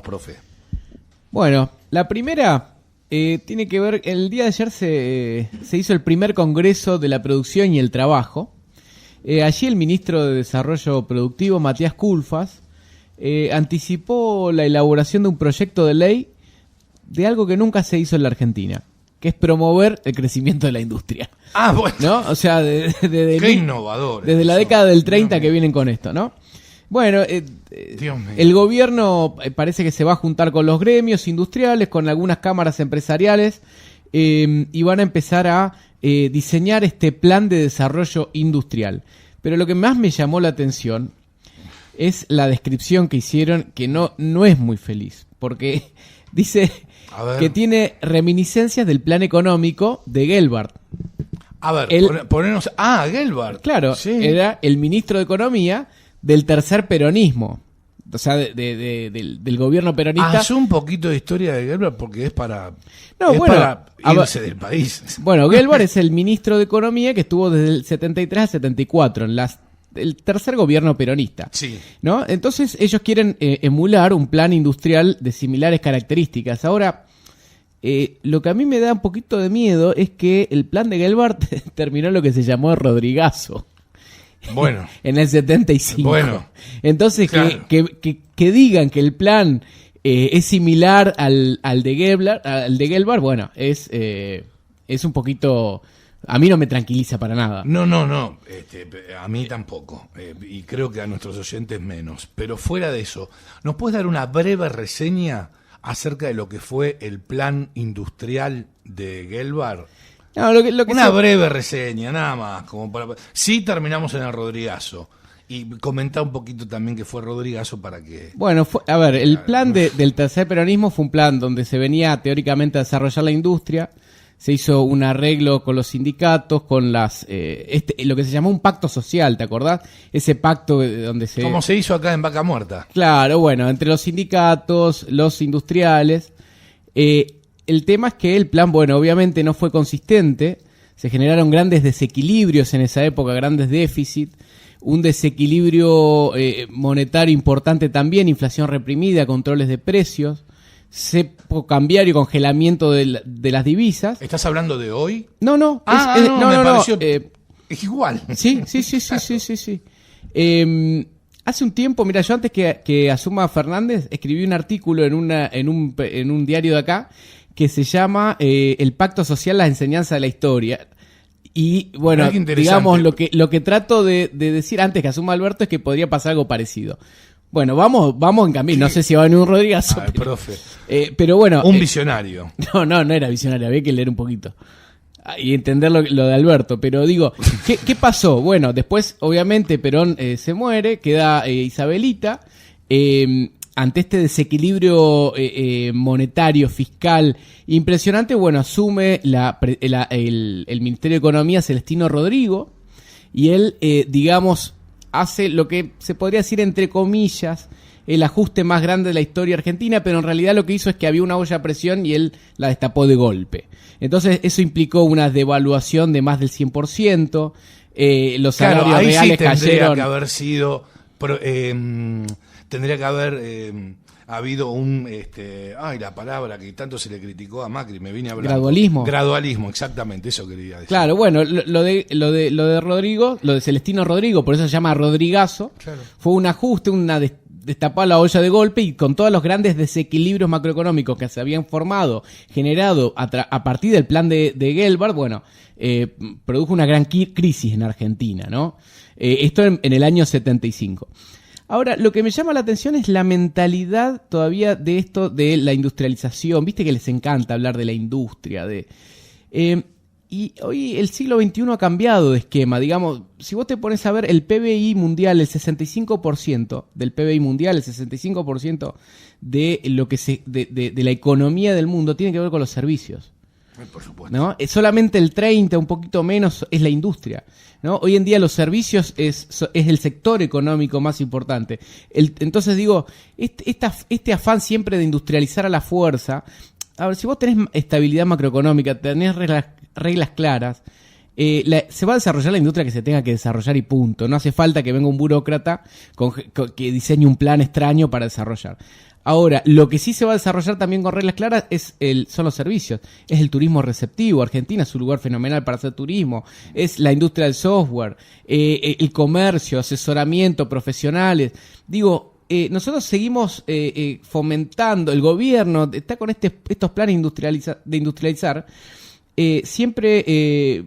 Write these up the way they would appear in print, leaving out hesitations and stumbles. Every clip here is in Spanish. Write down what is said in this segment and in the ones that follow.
profe. Bueno, la primera tiene que ver, el día de ayer se hizo el primer congreso de la producción y el trabajo. Allí el ministro de Desarrollo Productivo, Matías Culfas, anticipó la elaboración de un proyecto de ley de algo que nunca se hizo en la Argentina, que es promover el crecimiento de la industria. Ah, bueno. ¿No? O sea, qué innovador. Desde la década del 30 que vienen con esto, ¿no? Bueno, el gobierno parece que se va a juntar con los gremios industriales, con algunas cámaras empresariales, y van a empezar a diseñar este plan de desarrollo industrial. Pero lo que más me llamó la atención es la descripción que hicieron, que no es muy feliz, porque dice que tiene reminiscencias del plan económico de Gelbart. A ver, ponernos... Gelbart. Claro, sí. Era el ministro de Economía del tercer peronismo, o sea, del gobierno peronista. Haz un poquito de historia de Gelbart porque es para irse del país. Bueno, Gelbart es el ministro de Economía que estuvo desde el 73 al 74 en el tercer gobierno peronista. Sí. ¿No? Entonces ellos quieren emular un plan industrial de similares características. Ahora, lo que a mí me da un poquito de miedo es que el plan de Gelbart terminó en lo que se llamó Rodrigazo. Bueno. En el 75. Bueno. Entonces, claro, que digan que el plan es similar al de Gelbart, bueno, es un poquito... A mí no me tranquiliza para nada. No. A mí tampoco. Y creo que a nuestros oyentes menos. Pero fuera de eso, ¿nos puedes dar una breve reseña acerca de lo que fue el plan industrial de Gelbart? No, lo que una breve reseña, nada más. Sí, terminamos en el Rodrigazo. Y comenta un poquito también que fue Rodrigazo para que... Bueno, el plan del tercer peronismo fue un plan donde se venía teóricamente a desarrollar la industria. Se hizo un arreglo con los sindicatos, con lo que se llamó un pacto social, ¿te acordás? Ese pacto donde se... Como se hizo acá en Vaca Muerta. Claro, bueno, entre los sindicatos, los industriales. El tema es que el plan, bueno, obviamente no fue consistente. Se generaron grandes desequilibrios en esa época, grandes déficits. Un desequilibrio monetario importante también, inflación reprimida, controles de precios. Cepo cambiario y congelamiento de las divisas. ¿Estás hablando de hoy? No. Me pareció... es igual. Sí. Hace un tiempo, mira, yo antes que asuma Fernández, escribí un artículo en un diario de acá que se llama El Pacto Social, las enseñanzas de la historia. Y bueno, digamos, lo que trato de decir antes que asuma Alberto es que podría pasar algo parecido. Bueno, vamos en camino. No sé si va a venir un Rodrigazo. Profe. Pero bueno. Un visionario. No era visionario. Había que leer un poquito. Y entender lo de Alberto. Pero digo, ¿qué pasó? Bueno, después, obviamente, Perón se muere. Queda Isabelita. Ante este desequilibrio monetario, fiscal impresionante, bueno, asume el Ministerio de Economía Celestino Rodrigo. Y él, digamos, hace lo que se podría decir entre comillas el ajuste más grande de la historia argentina, pero en realidad lo que hizo es que había una olla a presión y él la destapó de golpe. Entonces eso implicó una devaluación de más del 100%, los salarios ahí reales sí tendría cayeron. Que haber sido, tendría que haber habido la palabra que tanto se le criticó a Macri, me vine a hablar. Gradualismo, exactamente, eso quería decir. Claro, bueno, lo de Rodrigo, lo de Celestino Rodrigo, por eso se llama Rodrigazo, claro. Fue un ajuste, destapar la olla de golpe y con todos los grandes desequilibrios macroeconómicos que se habían generado a partir del plan de Gelbart, bueno, produjo una gran crisis en Argentina, ¿no? Esto en el año 75. Ahora, lo que me llama la atención es la mentalidad todavía de esto de la industrialización. Viste que les encanta hablar de la industria. Y hoy el siglo XXI ha cambiado de esquema. Digamos, si vos te pones a ver el PBI mundial, el 65% del PBI mundial, el 65% de lo que de la economía del mundo tiene que ver con los servicios. Por supuesto. ¿No? Solamente el 30, un poquito menos, es la industria, ¿no? Hoy en día los servicios es el sector económico más importante. Entonces digo, este afán siempre de industrializar a la fuerza. A ver, si vos tenés estabilidad macroeconómica, tenés reglas claras, se va a desarrollar la industria que se tenga que desarrollar y punto. No hace falta que venga un burócrata que diseñe un plan extraño para desarrollar. Ahora, lo que sí se va a desarrollar también con reglas claras son los servicios. Es el turismo receptivo. Argentina es un lugar fenomenal para hacer turismo. Es la industria del software, el comercio, asesoramiento, profesionales. Digo, nosotros seguimos fomentando, el gobierno está con estos planes de industrializar, siempre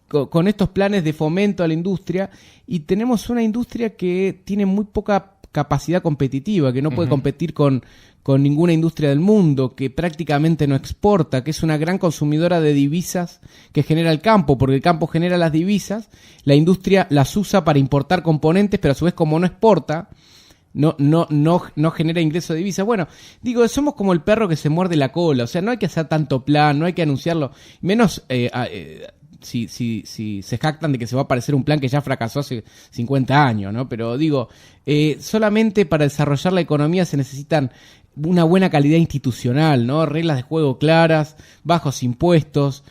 con estos planes de fomento a la industria, y tenemos una industria que tiene muy poca capacidad competitiva, que no puede competir con ninguna industria del mundo, que prácticamente no exporta, que es una gran consumidora de divisas que genera el campo, porque el campo genera las divisas, la industria las usa para importar componentes, pero a su vez como no exporta, no genera ingreso de divisas. Bueno, digo, somos como el perro que se muerde la cola, o sea, no hay que hacer tanto plan, no hay que anunciarlo, menos si se jactan de que se va a aparecer un plan que ya fracasó hace 50 años, ¿no? Pero digo, solamente para desarrollar la economía se necesitan una buena calidad institucional, ¿no? Reglas de juego claras, bajos impuestos,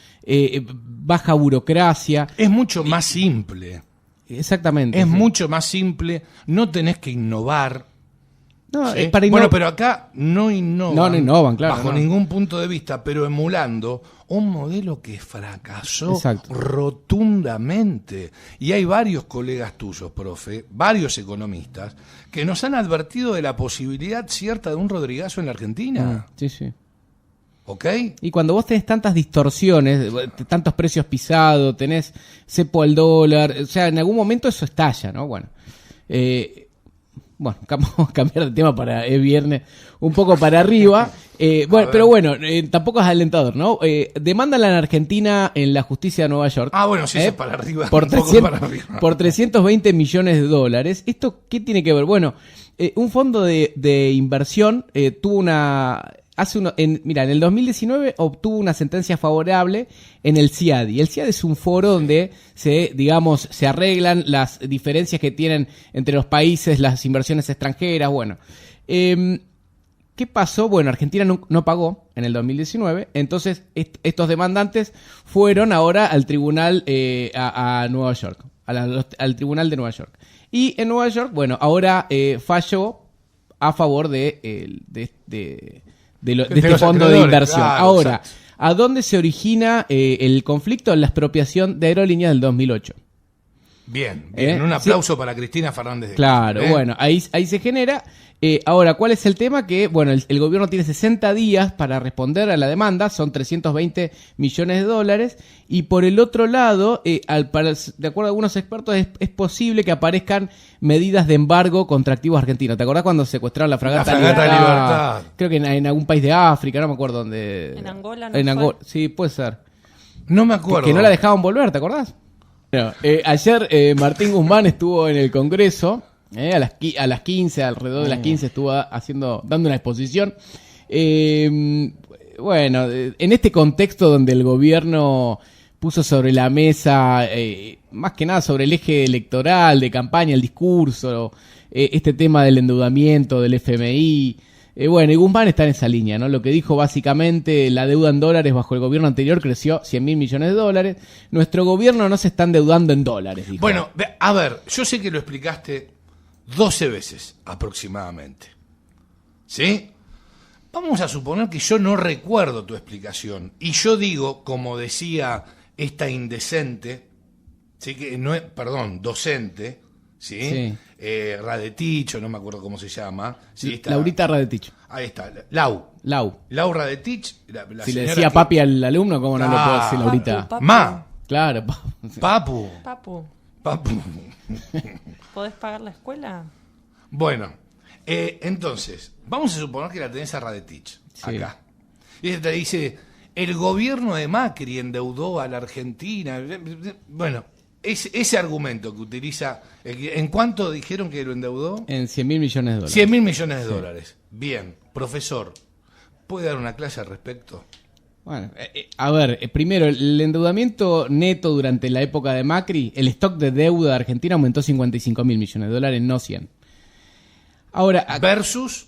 baja burocracia. Es mucho más simple. Exactamente. Es sí. mucho más simple, no tenés que innovar. No, ¿sí? es para Bueno, pero acá no innovan, no innovan, claro, bajo no. ningún punto de vista, pero emulando un modelo que fracasó Exacto. rotundamente. Y hay varios colegas tuyos, profe, varios economistas, que nos han advertido de la posibilidad cierta de un Rodrigazo en la Argentina. Sí, sí. ¿Ok? Y cuando vos tenés tantas distorsiones, tantos precios pisados, tenés cepo al dólar, o sea, en algún momento eso estalla, ¿no? Bueno, vamos a cambiar de tema para el viernes, un poco para arriba. Bueno, pero bueno, tampoco es alentador, ¿no? Demandan a la Argentina en la justicia de Nueva York. Ah, bueno, sí, eso es para arriba. Por, un poco 300, para arriba. por 320 millones de dólares. ¿Esto qué tiene que ver? Bueno, un fondo de inversión tuvo una... Mira, en el 2019 obtuvo una sentencia favorable en el CIADI. El CIADI es un foro donde se arreglan las diferencias que tienen entre los países, las inversiones extranjeras. Bueno, ¿qué pasó? Bueno, Argentina no pagó en el 2019, entonces estos demandantes fueron ahora al tribunal a Nueva York, al tribunal de Nueva York. Y en Nueva York, bueno, ahora falló a favor de este fondo de inversión. Claro, ahora, exacto. ¿a dónde se origina el conflicto? En la expropiación de aerolíneas del 2008. Bien, un aplauso para Cristina Fernández de Claro, Kirchner, bueno, ahí se genera. Ahora, ¿cuál es el tema? Que, bueno, el gobierno tiene 60 días para responder a la demanda, son 320 millones de dólares, y por el otro lado, de acuerdo a algunos expertos, es posible que aparezcan medidas de embargo contra activos argentinos. ¿Te acordás cuando secuestraron la fragata Libertad? Creo que en algún país de África, no me acuerdo dónde. En Angola, En Angola, sí, puede ser. No me acuerdo. Que no la dejaban volver, ¿te acordás? Bueno, ayer Martín Guzmán estuvo en el Congreso, a las 15, alrededor de las 15 estuvo dando una exposición. Bueno, en este contexto donde el gobierno puso sobre la mesa, más que nada sobre el eje electoral, de campaña, el discurso, este tema del endeudamiento, del FMI. Bueno, y Guzmán está en esa línea, ¿no? Lo que dijo básicamente, la deuda en dólares bajo el gobierno anterior creció 100.000 millones de dólares. Nuestro gobierno no se está endeudando en dólares, dijo. Bueno, a ver, yo sé que lo explicaste 12 veces aproximadamente. ¿Sí? Vamos a suponer que yo no recuerdo tu explicación. Y yo digo, como decía esta indecente, ¿sí? Que no es, perdón, docente, ¿sí? Sí. Radetich, o no me acuerdo cómo se llama. ¿Sí? Laurita Radetich. Ahí está, Lau Radetich. La Si le señora decía que- papi al alumno, ¿cómo no le puedo decir Laurita? Papu. Ma, Claro, Papu. Papu, ¿podés pagar la escuela? Bueno, entonces, vamos a suponer que la tenés a Radetich, Sí. acá. Y ella te dice, el gobierno de Macri endeudó a la Argentina. Bueno, ese argumento que utiliza, ¿en cuánto dijeron que lo endeudó? en 100.000 millones de dólares. 100.000 millones de dólares. Bien, profesor, ¿puede dar una clase al respecto? Bueno, a ver, primero, el endeudamiento neto durante la época de Macri, el stock de deuda de Argentina aumentó 55.000 millones de dólares, no 100. Ahora, Versus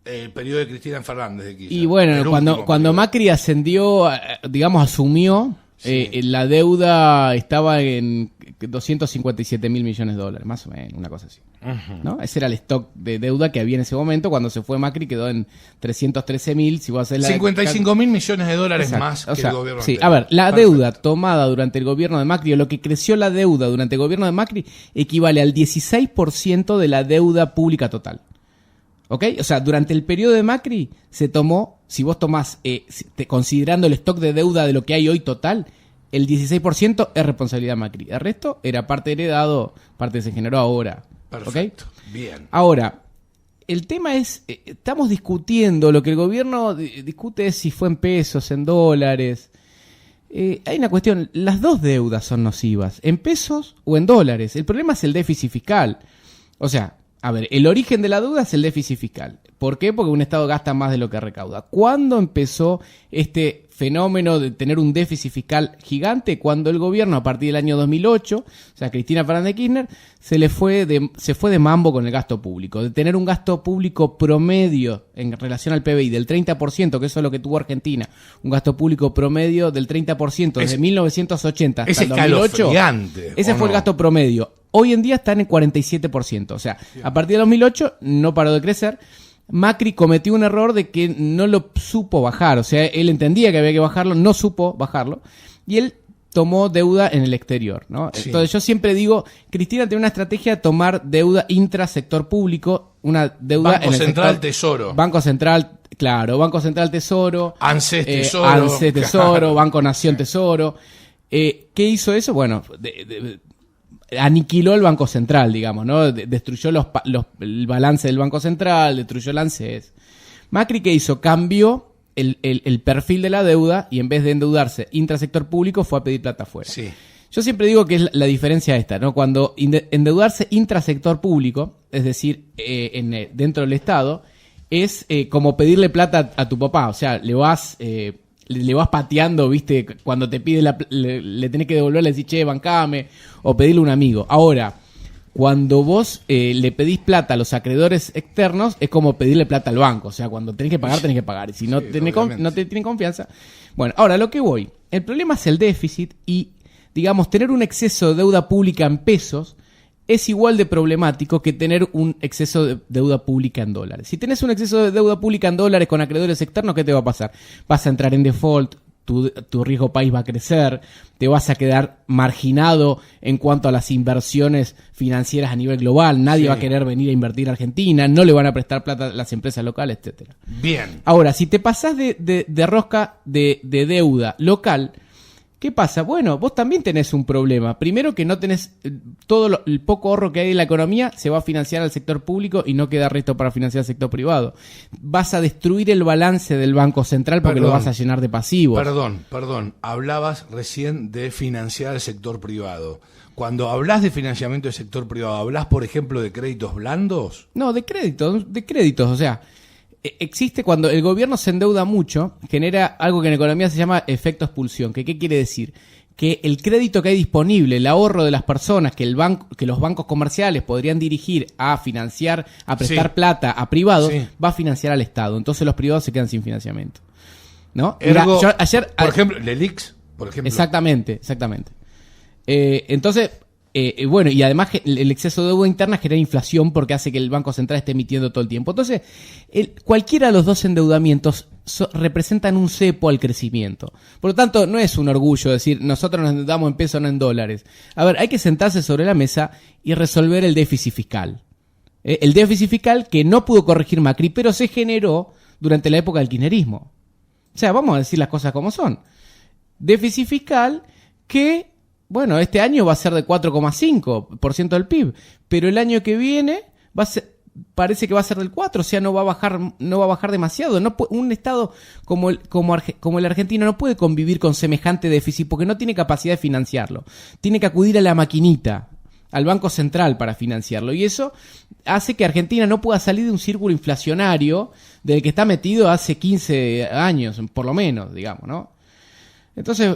el periodo de Cristina Fernández de Kirchner. y bueno, El cuando último periodo. Macri ascendió, digamos, asumió, Sí. la deuda estaba en 257 mil millones de dólares, más o menos, una cosa así. ¿No? Ese era el stock de deuda que había en ese momento. Cuando se fue Macri quedó en 313 mil. Si vos haces 55 mil millones de dólares. Exacto. Más o que sea, el gobierno sí, anterior. a ver, la Perfecto. deuda tomada durante el gobierno de Macri, o lo que creció la deuda durante el gobierno de Macri, equivale al 16% de la deuda pública total. ¿Ok? O sea, durante el periodo de Macri se tomó, si vos tomás, considerando el stock de deuda de lo que hay hoy total, el 16% es responsabilidad de Macri. El resto era parte heredado, parte se generó ahora. Perfecto. ¿Ok? Bien. Ahora, el tema es, estamos discutiendo, lo que el gobierno discute es si fue en pesos, en dólares. Hay una cuestión, las dos deudas son nocivas, en pesos o en dólares. El problema es el déficit fiscal. O sea, a ver, el origen de la deuda es el déficit fiscal. ¿Por qué? Porque un Estado gasta más de lo que recauda. ¿Cuándo empezó este fenómeno de tener un déficit fiscal gigante? Cuando el gobierno, a partir del año 2008, o sea, Cristina Fernández de Kirchner, se fue de mambo con el gasto público. De tener un gasto público promedio en relación al PBI del 30%, que eso es lo que tuvo Argentina, un gasto público promedio del 30% desde 1980 hasta el 2008. Ese fue el gasto promedio. Hoy en día están en 47%. O sea, a partir de 2008 no paró de crecer. Macri cometió un error de que no lo supo bajar. O sea, él entendía que había que bajarlo, no supo bajarlo. Y él tomó deuda en el exterior, ¿no? Sí. Entonces yo siempre digo, Cristina tiene una estrategia de tomar deuda intrasector público, una deuda Banco en el Central sector, Tesoro. Banco Central, claro, Banco Central Tesoro. ANSES Tesoro. ANSES Tesoro, Banco Nación Tesoro. ¿Qué hizo eso? Bueno, aniquiló el Banco Central, digamos, ¿no? Destruyó el balance del Banco Central, destruyó el ANSES. Macri, ¿qué hizo? Cambió el perfil de la deuda y en vez de endeudarse intrasector público fue a pedir plata afuera. Sí. Yo siempre digo que es la diferencia esta, ¿no? Cuando endeudarse intrasector público, es decir, dentro del Estado, es como pedirle plata a tu papá, o sea, le vas pateando, ¿viste? Cuando te pide le tenés que devolver, le decís, che, bancame, o pedirle a un amigo. Ahora, cuando vos le pedís plata a los acreedores externos, es como pedirle plata al banco. O sea, cuando tenés que pagar. Y si no, Sí, no te tienen confianza. Bueno, ahora lo que voy. El problema es el déficit y, digamos, tener un exceso de deuda pública en pesos es igual de problemático que tener un exceso de deuda pública en dólares. Si tenés un exceso de deuda pública en dólares con acreedores externos, ¿qué te va a pasar? Vas a entrar en default, tu riesgo país va a crecer, te vas a quedar marginado en cuanto a las inversiones financieras a nivel global, nadie va a querer venir a invertir a Argentina, no le van a prestar plata a las empresas locales, etcétera. Bien. Ahora, si te pasás de rosca de deuda local, ¿qué pasa? Bueno, vos también tenés un problema. Primero que no tenés el poco ahorro que hay en la economía se va a financiar al sector público y no queda resto para financiar al sector privado. Vas a destruir el balance del Banco Central porque lo vas a llenar de pasivos. Perdón. Hablabas recién de financiar al sector privado. Cuando hablas de financiamiento del sector privado, ¿hablas, por ejemplo, de créditos blandos? No, de créditos, o sea, existe cuando el gobierno se endeuda mucho, genera algo que en economía se llama efecto expulsión. ¿Qué quiere decir? Que el crédito que hay disponible, el ahorro de las personas que los bancos comerciales podrían dirigir a financiar, a prestar plata a privados, va a financiar al Estado. Entonces los privados se quedan sin financiamiento, ¿no? Ergo, por ejemplo, Lelix, por ejemplo. Exactamente. Entonces, bueno, y además el exceso de deuda interna genera inflación porque hace que el Banco Central esté emitiendo todo el tiempo. Entonces, cualquiera de los dos endeudamientos representan un cepo al crecimiento. Por lo tanto, no es un orgullo decir, nosotros nos endeudamos en pesos, no en dólares. A ver, hay que sentarse sobre la mesa y resolver el déficit fiscal. El déficit fiscal que no pudo corregir Macri, pero se generó durante la época del kirchnerismo. O sea, vamos a decir las cosas como son. Déficit fiscal que, bueno, este año va a ser de 4,5% del PIB, pero el año que viene parece que va a ser del 4%, o sea, no va a bajar demasiado. Un Estado como el argentino no puede convivir con semejante déficit porque no tiene capacidad de financiarlo. Tiene que acudir a la maquinita, al Banco Central para financiarlo, y eso hace que Argentina no pueda salir de un círculo inflacionario del que está metido hace 15 años, por lo menos, digamos, ¿no? Entonces,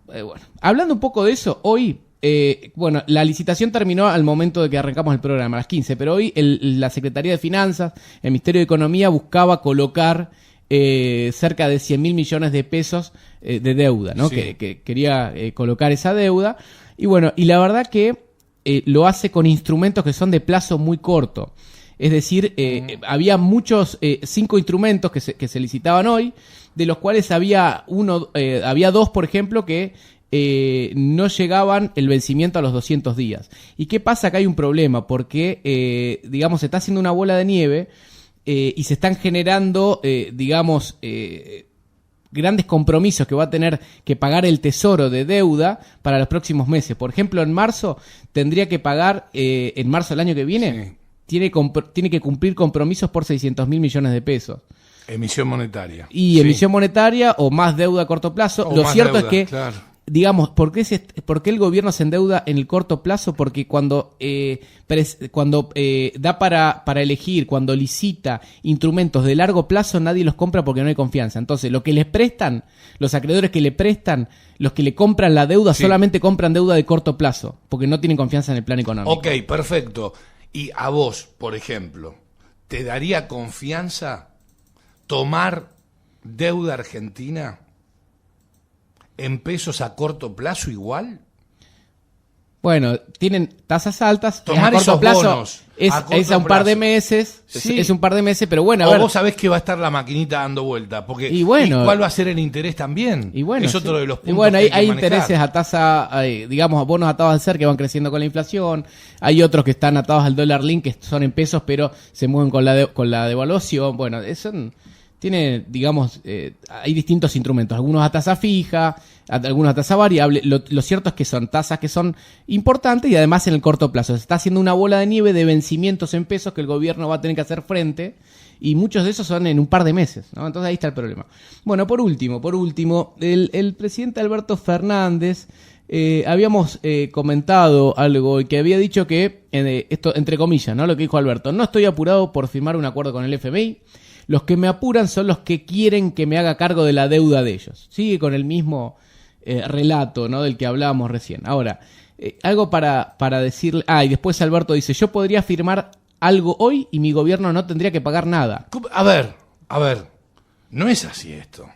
bueno, hablando un poco de eso, hoy, bueno, la licitación terminó al momento de que arrancamos el programa, a las 15, pero hoy la Secretaría de Finanzas, el Ministerio de Economía buscaba colocar cerca de 100.000 millones de pesos de deuda, ¿no? Sí. Que quería colocar esa deuda. Y bueno, y la verdad que lo hace con instrumentos que son de plazo muy corto. Es decir, había muchos, 5 instrumentos que se licitaban hoy, de los cuales había dos, por ejemplo, que no llegaban el vencimiento a los 200 días. ¿Y qué pasa? Acá hay un problema, porque, digamos, se está haciendo una bola de nieve y se están generando, grandes compromisos que va a tener que pagar el Tesoro de deuda para los próximos meses. Por ejemplo, en marzo tendría que pagar, en marzo del año que viene, tiene que cumplir compromisos por 600.000 millones de pesos. Emisión monetaria. Y emisión monetaria o más deuda a corto plazo. Lo cierto es que, digamos, ¿por qué el gobierno se endeuda en el corto plazo? Porque cuando da para elegir, cuando licita instrumentos de largo plazo, nadie los compra porque no hay confianza. Entonces, lo que les prestan, los acreedores que le prestan, los que le compran la deuda, solamente compran deuda de corto plazo, porque no tienen confianza en el plan económico. Ok, perfecto. Y a vos, por ejemplo, ¿te daría confianza tomar deuda argentina en pesos a corto plazo igual? Bueno, tienen tasas altas. Tomar a corto esos plazo bonos es a un par de meses. Sí. Es un par de meses, pero bueno, a o ver. vos sabés que va a estar la maquinita dando vuelta. Porque, y cuál va a ser el interés también? Y bueno, es otro de los puntos. Y bueno, hay hay intereses a tasa, digamos, bonos atados al CER que van creciendo con la inflación. Hay otros que están atados al dólar link, que son en pesos, pero se mueven con la devaluación. Bueno, eso tiene, digamos, hay distintos instrumentos, algunos a tasa fija, algunos a tasa variable. Lo cierto es que son tasas que son importantes y además en el corto plazo. Se está haciendo una bola de nieve de vencimientos en pesos que el gobierno va a tener que hacer frente y muchos de esos son en un par de meses, ¿no? Entonces ahí está el problema. Bueno, por último, el presidente Alberto Fernández, habíamos comentado algo y que había dicho que, esto entre comillas, ¿no? Lo que dijo Alberto: no estoy apurado por firmar un acuerdo con el FMI. Los que me apuran son los que quieren que me haga cargo de la deuda de ellos. Sigue con el mismo relato, ¿no?, del que hablábamos recién. Ahora, algo para decirle... y después Alberto dice: yo podría firmar algo hoy y mi gobierno no tendría que pagar nada. A ver, no es así esto.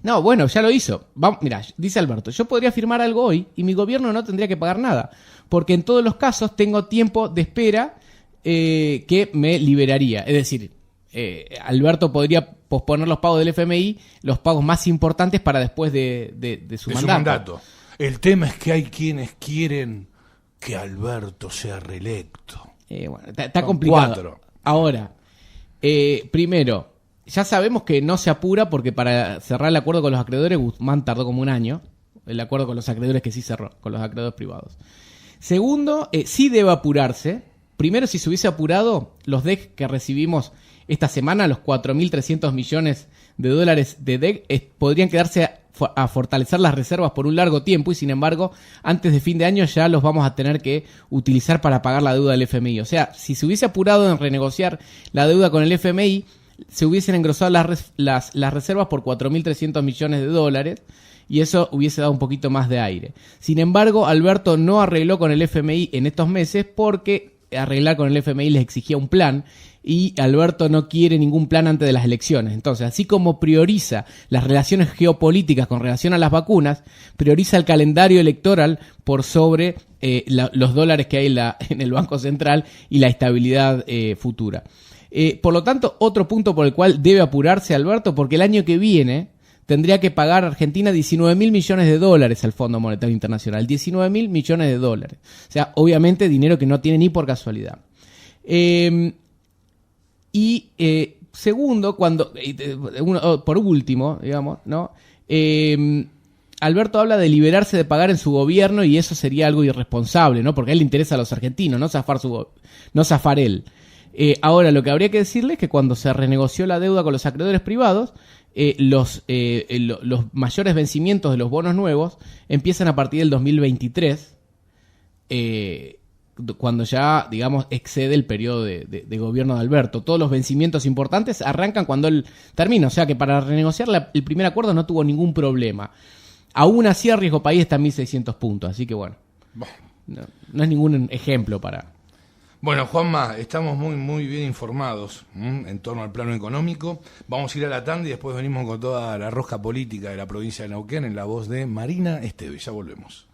No, bueno, ya lo hizo. Mirá, dice Alberto: yo podría firmar algo hoy y mi gobierno no tendría que pagar nada, porque en todos los casos tengo tiempo de espera que me liberaría. Es decir, Alberto podría posponer los pagos del FMI, los pagos más importantes, para después de su mandato. El tema es que hay quienes quieren que Alberto sea reelecto. Bueno, está complicado. 4. Ahora, primero, ya sabemos que no se apura porque para cerrar el acuerdo con los acreedores, Guzmán tardó como un año. El acuerdo con los acreedores que sí cerró, con los acreedores privados. Segundo, sí debe apurarse. Primero, si se hubiese apurado, los DEC que recibimos esta semana, los 4.300 millones de dólares de DEC, podrían quedarse a fortalecer las reservas por un largo tiempo y, sin embargo, antes de fin de año ya los vamos a tener que utilizar para pagar la deuda del FMI. O sea, si se hubiese apurado en renegociar la deuda con el FMI, se hubiesen engrosado las reservas por 4.300 millones de dólares y eso hubiese dado un poquito más de aire. Sin embargo, Alberto no arregló con el FMI en estos meses porque arreglar con el FMI les exigía un plan y Alberto no quiere ningún plan antes de las elecciones. Entonces, así como prioriza las relaciones geopolíticas con relación a las vacunas, prioriza el calendario electoral por sobre los dólares que hay en el Banco Central y la estabilidad futura. Por lo tanto, otro punto por el cual debe apurarse Alberto, porque el año que viene tendría que pagar a Argentina 19.000 millones de dólares al Fondo Monetario Internacional. 19.000 millones de dólares. O sea, obviamente dinero que no tiene ni por casualidad. Segundo, por último, digamos, ¿no? Alberto habla de liberarse de pagar en su gobierno y eso sería algo irresponsable, ¿no? Porque a él le interesa a los argentinos, no zafar él. Ahora, lo que habría que decirle es que cuando se renegoció la deuda con los acreedores privados, los mayores vencimientos de los bonos nuevos empiezan a partir del 2023, cuando ya, digamos, excede el periodo de gobierno de Alberto. Todos los vencimientos importantes arrancan cuando él termina, o sea que para renegociar el primer acuerdo no tuvo ningún problema. Aún así, el riesgo país está en 1.600 puntos, así que bueno, no es ningún ejemplo para... Bueno, Juanma, estamos muy bien informados en torno al plano económico. Vamos a ir a la tanda y después venimos con toda la rosca política de la provincia de Neuquén en la voz de Marina Esteve. Ya volvemos.